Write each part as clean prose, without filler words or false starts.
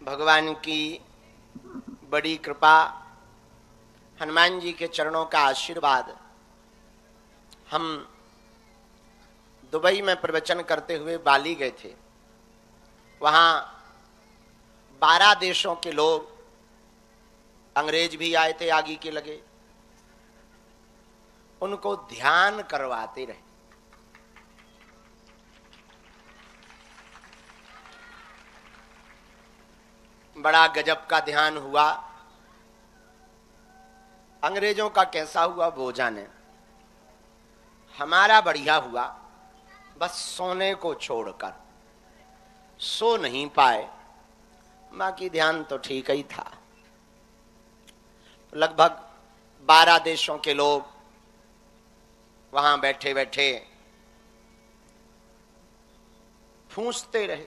भगवान की बड़ी कृपा, हनुमान जी के चरणों का आशीर्वाद। हम दुबई में प्रवचन करते हुए बाली गए थे। वहाँ 12 देशों के लोग, अंग्रेज भी आए थे, आगे के लगे, उनको ध्यान करवाते रहे। बड़ा गजब का ध्यान हुआ। अंग्रेजों का कैसा हुआ वो जाने, हमारा बढ़िया हुआ। बस सोने को छोड़कर सो नहीं पाए, बाकी ध्यान तो ठीक ही था। लगभग 12 देशों के लोग वहां बैठे बैठे फूंसते रहे,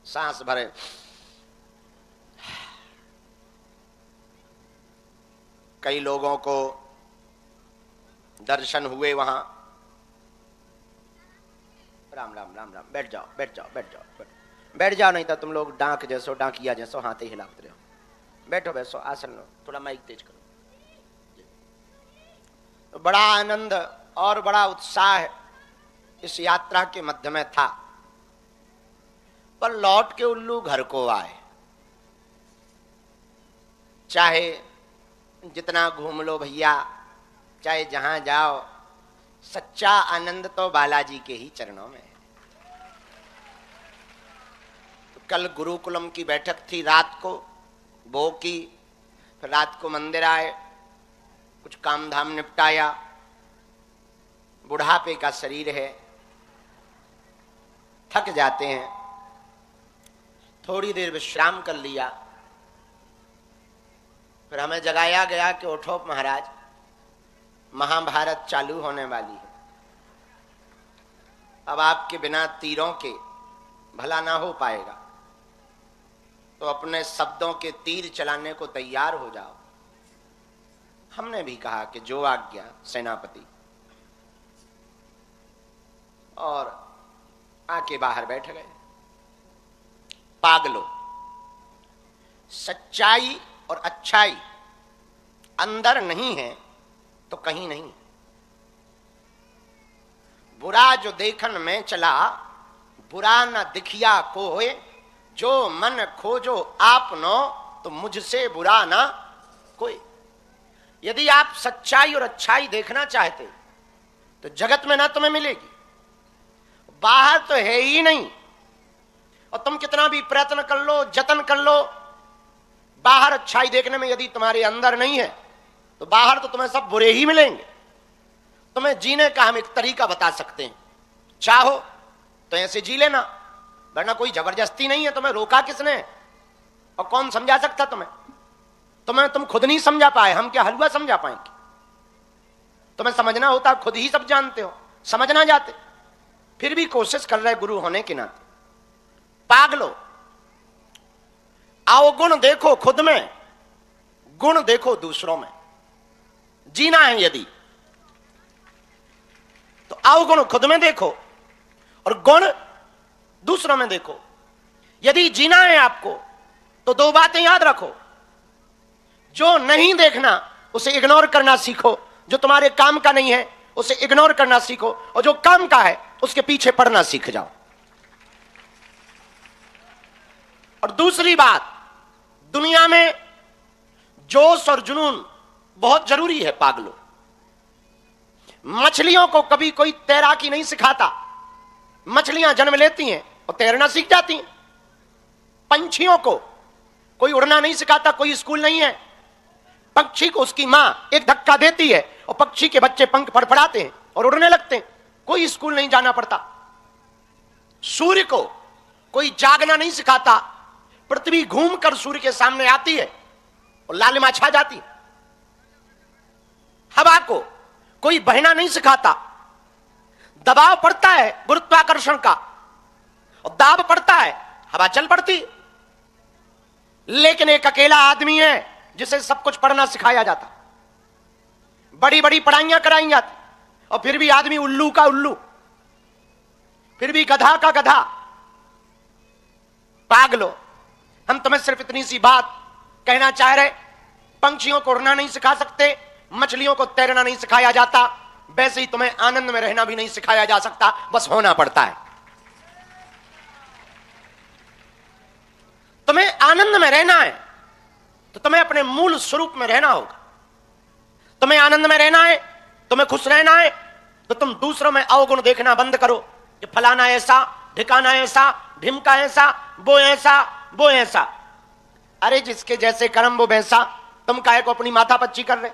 सांस भरे। कई लोगों को दर्शन हुए वहां। राम राम राम राम, बैठ जाओ बैठ जाओ बैठ जाओ बैठ जाओ, नहीं तो तुम लोग डांक जैसो, डांकिया जैसो हाथ ही हिलाते रहो। बैठो बैठो, आसन लो, थोड़ा माइक तेज करो। तो बड़ा आनंद और बड़ा उत्साह इस यात्रा के मध्य में था। पर लौट के उल्लू घर को आए। चाहे जितना घूम लो भैया, चाहे जहां जाओ, सच्चा आनंद तो बालाजी के ही चरणों में है। तो कल गुरुकुलम की बैठक थी, रात को वो की, फिर रात को मंदिर आए, कुछ काम धाम निपटाया। बुढ़ापे का शरीर है, थक जाते हैं, थोड़ी देर विश्राम कर लिया। फिर हमें जगाया गया कि उठो महाराज, महाभारत चालू होने वाली है। अब आपके बिना तीरों के भला ना हो पाएगा, तो अपने शब्दों के तीर चलाने को तैयार हो जाओ। हमने भी कहा कि जो आज्ञा सेनापति, और आके बाहर बैठ गए। पागलो, सच्चाई और अच्छाई अंदर नहीं है तो कहीं नहीं। बुरा जो देखन में चला, बुरा न दिखिया कोय, जो मन खोजो आपनो, तो मुझसे बुरा ना कोई। यदि आप सच्चाई और अच्छाई देखना चाहते तो जगत में ना तुम्हें मिलेगी, बाहर तो है ही नहीं। और तुम कितना भी प्रयत्न कर लो, जतन कर लो, बाहर अच्छाई देखने में यदि तुम्हारे अंदर नहीं है तो बाहर तो तुम्हें सब बुरे ही मिलेंगे। तुम्हें जीने का हम एक तरीका बता सकते हैं, चाहो तो ऐसे जी लेना, वरना कोई जबरदस्ती नहीं है। तुम्हें रोका किसने और कौन समझा सकता तुम्हें तुम खुद नहीं समझा पाए, हम क्या हलवा समझा पाएंगे। तुम्हें समझना होता, खुद ही सब जानते हो, समझ ना जाते, फिर भी कोशिश कर रहे गुरु होने के नाते। पागलो, अवगुण देखो खुद में, गुण देखो दूसरों में। जीना है यदि तो अवगुण खुद में देखो और गुण दूसरों में देखो। यदि जीना है आपको तो 2 बातें याद रखो। जो नहीं देखना उसे इग्नोर करना सीखो, जो तुम्हारे काम का नहीं है उसे इग्नोर करना सीखो, और जो काम का है उसके पीछे पड़ना सीख जाओ। और दूसरी बात, दुनिया में जोश और जुनून बहुत जरूरी है। पागलो, मछलियों को कभी कोई तैराकी नहीं सिखाता। मछलियां जन्म लेती हैं और तैरना सीख जाती हैं। पंछियों को कोई उड़ना नहीं सिखाता, कोई स्कूल नहीं है। पक्षी को उसकी मां एक धक्का देती है और पक्षी के बच्चे पंख फड़फड़ाते हैं और उड़ने लगते हैं, कोई स्कूल नहीं जाना पड़ता। सूर्य को कोई जागना नहीं सिखाता, पृथ्वी घूमकर सूर्य के सामने आती है और लालिमा छा जाती है। हवा को कोई बहना नहीं सिखाता, दबाव पड़ता है गुरुत्वाकर्षण का और दाब पड़ता है, हवा चल पड़ती। लेकिन एक अकेला आदमी है जिसे सब कुछ पढ़ना सिखाया जाता, बड़ी बड़ी पढ़ाइयां कराई जाती, और फिर भी आदमी उल्लू का उल्लू, फिर भी गधा का गधा। पागलो, हम तुम्हें सिर्फ इतनी सी बात कहना चाह रहे, पंछियों को उड़ना नहीं सिखा सकते, मछलियों को तैरना नहीं सिखाया जाता, वैसे ही तुम्हें आनंद में रहना भी नहीं सिखाया जा सकता, बस होना पड़ता है। तुम्हें आनंद में रहना है तो तुम्हें अपने मूल स्वरूप में रहना होगा। तुम्हें आनंद में रहना है, तुम्हें खुश रहना है, तो तुम दूसरों में अवगुण देखना बंद करो कि फलाना ऐसा, ढिकाना ऐसा, ढिमका ऐसा, वो ऐसा, वो ऐसा। अरे जिसके जैसे कर्म वो वैसा, तुम काहे को अपनी माथा पच्ची कर रहे?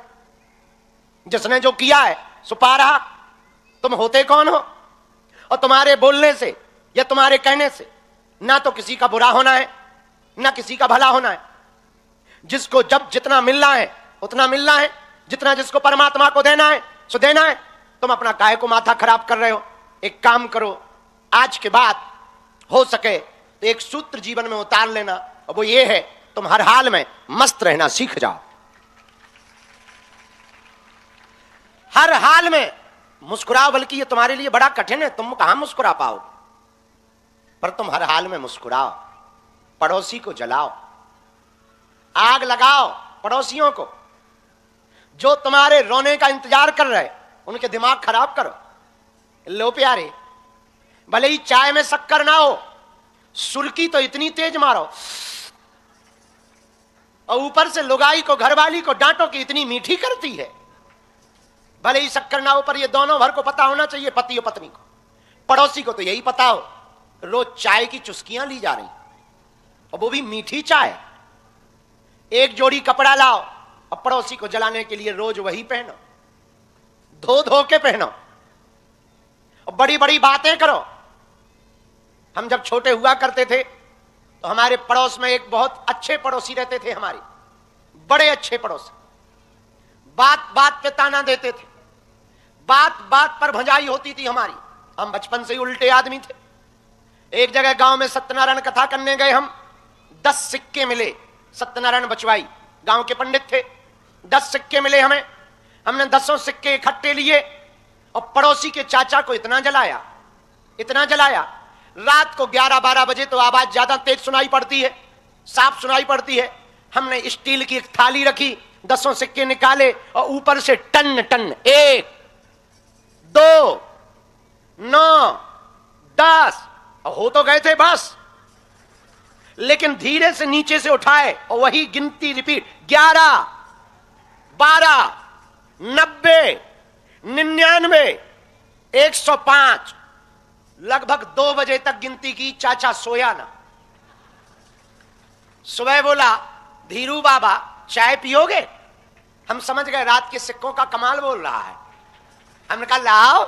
जिसने जो किया है सो पा रहा। तुम होते कौन हो? और तुम्हारे बोलने से या तुम्हारे कहने से ना तो किसी का बुरा होना है ना किसी का भला होना है। जिसको जब जितना मिलना है उतना मिलना है, जितना जिसको परमात्मा को देना है सो देना है। तुम अपना काहे को माथा खराब कर रहे हो? एक काम करो, आज के बाद हो सके तो एक सूत्र जीवन में उतार लेना, और वो ये है, तुम हर हाल में मस्त रहना सीख जाओ। हर हाल में मुस्कुराओ, बल्कि ये तुम्हारे लिए बड़ा कठिन है, तुम कहां मुस्कुरा पाओगे, पर तुम हर हाल में मुस्कुराओ। पड़ोसी को जलाओ, आग लगाओ पड़ोसियों को। जो तुम्हारे रोने का इंतजार कर रहे उनके दिमाग खराब करो। लो प्यारे, भले ही चाय में शक्कर ना हो, सुर्की तो इतनी तेज मारो, और ऊपर से लुगाई को, घरवाली को डांटो कि इतनी मीठी करती है। भले ही शक्कर ना हो, पर ये दोनों भर को पता होना चाहिए, पति और पत्नी को। पड़ोसी को तो यही पता हो रोज चाय की चुस्कियां ली जा रही, और वो भी मीठी चाय। एक जोड़ी कपड़ा लाओ और पड़ोसी को जलाने के लिए रोज वही पहनो, धो धो के पहनो, और बड़ी बड़ी बातें करो। हम जब छोटे हुआ करते थे तो हमारे पड़ोस में एक बहुत अच्छे पड़ोसी रहते थे, हमारे बड़े अच्छे पड़ोसी। बात बात पे ताना देते थे, बात बात पर भंजाई होती थी हमारी। हम बचपन से ही उल्टे आदमी थे। एक जगह गांव में सत्यनारायण कथा करने गए हम, 10 सिक्के मिले। सत्यनारायण बचवाई गांव के पंडित थे, 10 सिक्के मिले हमें। हमने 10 सिक्के इकट्ठे लिए और पड़ोसी के चाचा को इतना जलाया, इतना जलाया। रात को 11-12 बजे तो आवाज ज्यादा तेज सुनाई पड़ती है, साफ सुनाई पड़ती है। हमने स्टील की एक थाली रखी, 10 सिक्के निकाले और ऊपर से टन टन, 1 2 9 10 हो तो गए थे बस, लेकिन धीरे से नीचे से उठाए और वही गिनती रिपीट, 11 12 90 99 105। लगभग 2 बजे तक गिनती की, चाचा सोया ना। सुबह बोला, धीरू बाबा चाय पियोगे? हम समझ गए रात के सिक्कों का कमाल बोल रहा है। हमने कहा लाओ,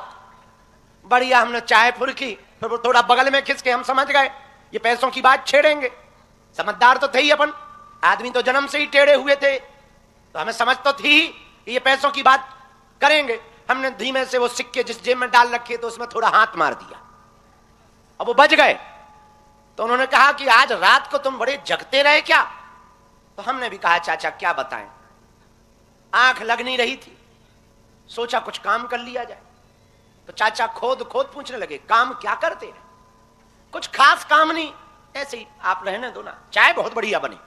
बढ़िया। हमने चाय फुरकी, फिर वो थोड़ा बगल में खिसके, हम समझ गए ये पैसों की बात छेड़ेंगे। समझदार तो थे ही अपन, आदमी तो जन्म से ही टेढ़े हुए थे, तो हमें समझ तो थी कि ये पैसों की बात करेंगे। हमने धीमे से वो सिक्के जिस जेब में डाल रखे तो उसमें थोड़ा हाथ मार दिया, अब वो बच गए। तो उन्होंने कहा कि आज रात को तुम बड़े जगते रहे क्या? तो हमने भी कहा चाचा क्या बताएं, आंख लग नहीं रही थी, सोचा कुछ काम कर लिया जाए। तो चाचा खोद खोद पूछने लगे, काम क्या करते हैं? कुछ खास काम नहीं, ऐसे ही आप रहने दो ना, चाय बहुत बढ़िया बनी।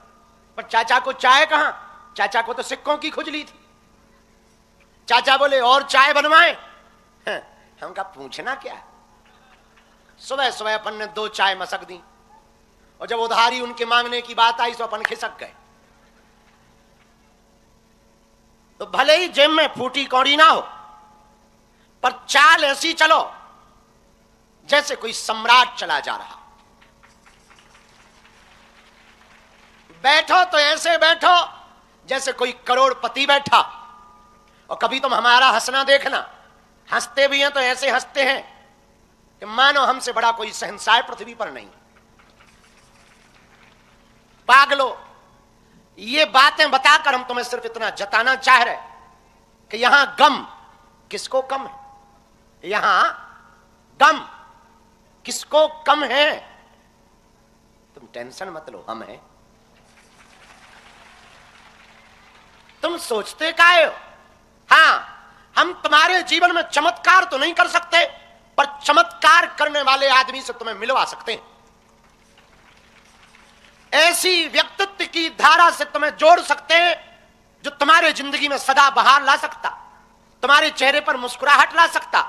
पर चाचा को चाय कहां, चाचा को तो सिक्कों की खुजली थी। चाचा बोले और चाय बनवाएं? हम कहा पूछना क्या है। सुबह सुबह अपन ने 2 चाय मसक दी, और जब उधारी उनके मांगने की बात आई तो अपन खिसक गए। तो भले ही जेब में फूटी कौड़ी ना हो, पर चाल ऐसी चलो जैसे कोई सम्राट चला जा रहा। बैठो तो ऐसे बैठो जैसे कोई करोड़पति बैठा। और कभी तुम हमारा हंसना देखना, हंसते भी हैं तो ऐसे हंसते हैं कि मानो हमसे बड़ा कोई शहंशाह पृथ्वी पर नहीं। पागलो, ये बातें बताकर हम तुम्हें सिर्फ इतना जताना चाह रहे कि यहां गम किसको कम है, यहां गम किसको कम है। तुम टेंशन मत लो, हम हैं। तुम सोचते काहे हो? हां, हम तुम्हारे जीवन में चमत्कार तो नहीं कर सकते, पर चमत्कार करने वाले आदमी से तुम्हें मिलवा सकते हैं। ऐसी व्यक्तित्व की धारा से तुम्हें जोड़ सकते हैं जो तुम्हारे जिंदगी में सदा बहार ला सकता, तुम्हारे चेहरे पर मुस्कुराहट ला सकता,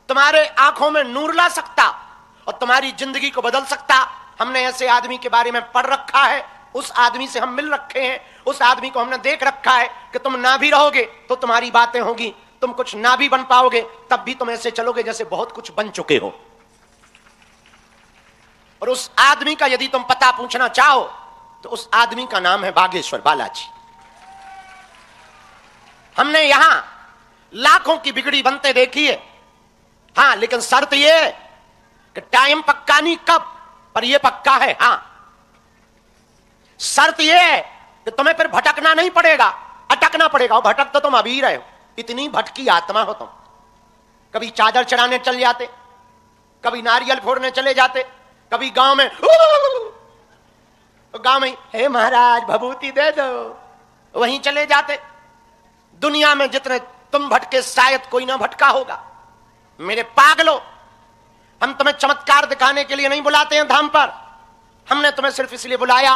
तुम्हारे आंखों में नूर ला सकता और तुम्हारी जिंदगी को बदल सकता। हमने ऐसे आदमी के बारे में पढ़ रखा है, उस आदमी से हम मिल रखे हैं, उस आदमी को हमने देख रखा है कि तुम ना भी रहोगे तो तुम्हारी बातें होगी, तुम कुछ ना भी बन पाओगे तब भी तुम ऐसे चलोगे जैसे बहुत कुछ बन चुके हो। और उस आदमी का यदि तुम पता पूछना चाहो तो उस आदमी का नाम है बागेश्वर बालाजी। हमने यहां लाखों की बिगड़ी बनते देखी है, हां, लेकिन शर्त यह है कि टाइम पक्का नहीं कब, पर यह पक्का है, हां, शर्त यह है कि तुम्हें फिर भटकना नहीं पड़ेगा, अटकना पड़ेगा। और भटक तो तुम अभी रहे हो, इतनी भटकी आत्मा हो तुम। कभी चादर चढ़ाने चल जाते, कभी नारियल फोड़ने चले जाते, कभी गांव में हे महाराज भभूति दे दो, वहीं चले जाते। दुनिया में जितने तुम भटके शायद कोई ना भटका होगा। मेरे पागलो, हम तुम्हें चमत्कार दिखाने के लिए नहीं बुलाते हैं धाम पर, हमने तुम्हें सिर्फ इसलिए बुलाया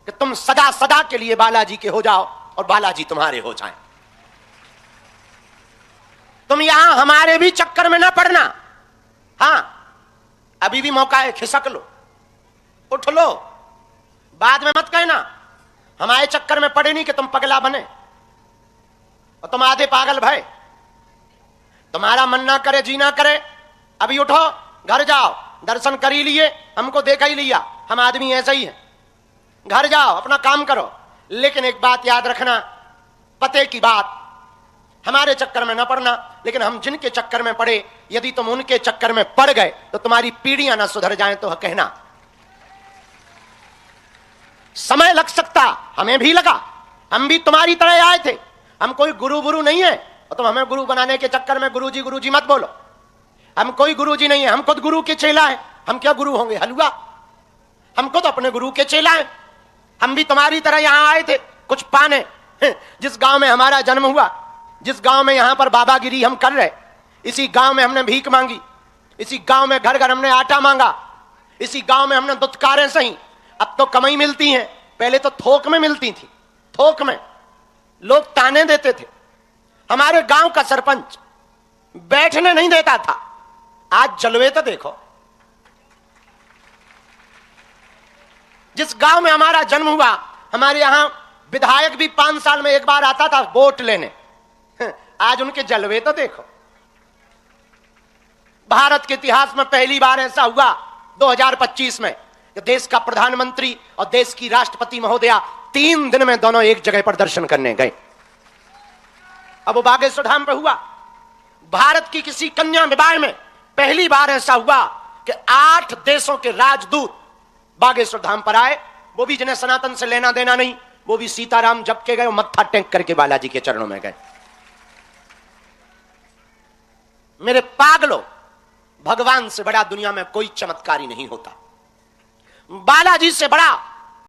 कि तुम सदा सदा के लिए बालाजी के हो जाओ और बालाजी तुम्हारे हो जाएं। तुम यहां हमारे भी चक्कर में ना पड़ना, हां, अभी भी मौका है, खिसक लो, उठ लो, बाद में मत कहना हमारे चक्कर में पड़े नहीं कि तुम पगला बने और तुम आधे पागल भय, तुम्हारा मन ना करे, जी ना करे, अभी उठो, घर जाओ, दर्शन कर ही लिए, हमको देखा ही लिया, हम आदमी ऐसा ही है, घर जाओ, अपना काम करो। लेकिन एक बात याद रखना, पते की बात, हमारे चक्कर में न पड़ना। लेकिन हम जिनके चक्कर में पड़े, यदि तुम उनके चक्कर में पड़ गए तो तुम्हारी पीढ़ियां ना सुधर जाएं तो कहना। समय लग सकता, हमें भी लगा, हम भी तुम्हारी तरह आए थे, हम कोई गुरु नहीं है और तुम हमें गुरु बनाने के चक्कर में गुरुजी मत बोलो। हम कोई गुरुजी नहीं है, हम खुद गुरु के चेला हैं। हम क्या गुरु होंगे, हलवा, हम खुद अपने गुरु के चेला हैं। हम भी तुम्हारी तरह यहां आए थे कुछ पाने। जिस गांव में हमारा जन्म हुआ, जिस गांव में यहां पर बाबागिरी हम कर रहे, इसी गांव में हमने भीख मांगी, इसी गांव में घर घर हमने आटा मांगा, इसी गांव में हमने दुत्कारें सही। अब तो कमाई मिलती हैं, पहले तो थोक में मिलती थी, थोक में लोग ताने देते थे। हमारे गांव का सरपंच बैठने नहीं देता था, आज जलवे तो देखो। जिस गांव में हमारा जन्म हुआ, हमारे यहां विधायक भी 5 साल में एक बार आता था वोट लेने, आज उनके जलवे तो देखो। भारत के इतिहास में पहली बार ऐसा हुआ 2025 में कि देश का प्रधानमंत्री और देश की राष्ट्रपति महोदया 3 दिन में दोनों एक जगह पर दर्शन करने गए। अब वो बागेश्वर धाम पे हुआ। भारत की किसी कन्या विवाह में पहली बार ऐसा हुआ कि 8 देशों के राजदूत बागेश्वर धाम पर आए, वो भी जिन्हें सनातन से लेना देना नहीं, वो भी सीताराम जप के गए, मत्था टेक करके बालाजी के चरणों में गए। मेरे पागलो, भगवान से बड़ा दुनिया में कोई चमत्कारी नहीं होता, बालाजी से बड़ा